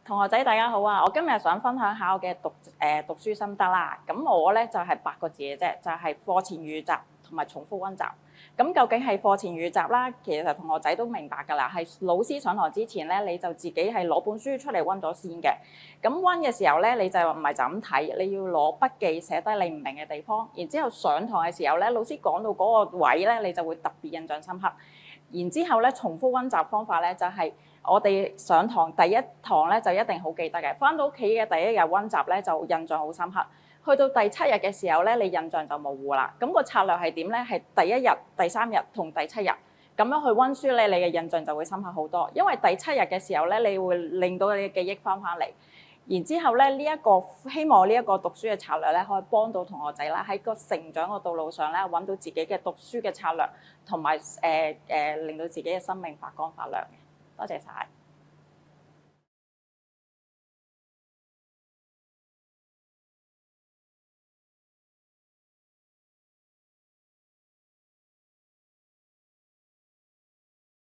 同學仔大家好啊！我今日想分享下我嘅讀書心得啦。咁我咧就係8個字嘅啫，就係課前預習同埋重複溫習。咁究竟係課前預習啦，其實同學仔都明白㗎啦，係老師上堂之前咧，你就自己係攞本書出嚟溫咗先嘅。咁溫嘅時候咧，你就唔係就咁睇，你要攞筆記寫低你唔明嘅地方。然之後上堂嘅時候咧，老師講到嗰個位咧，你就會特別印象深刻。然之後咧，重複溫習方法咧就係我哋上堂第一堂咧就一定好記得嘅，返到屋企嘅第一日溫習咧就印象好深刻。去到第7日嘅時候咧，你印象就模糊啦。咁個策略係點咧？係第1日、第3日同第7日咁樣去溫書咧，你嘅印象就會深刻好多。因為第7日嘅時候咧，你會令到你嘅記憶返嚟。然之後咧，希望呢一個讀書嘅策略咧，可以幫到同學仔啦，喺個成長嘅道路上咧，揾到自己嘅讀書嘅策略，同埋令到自己嘅生命發光發亮嘅。多謝晒。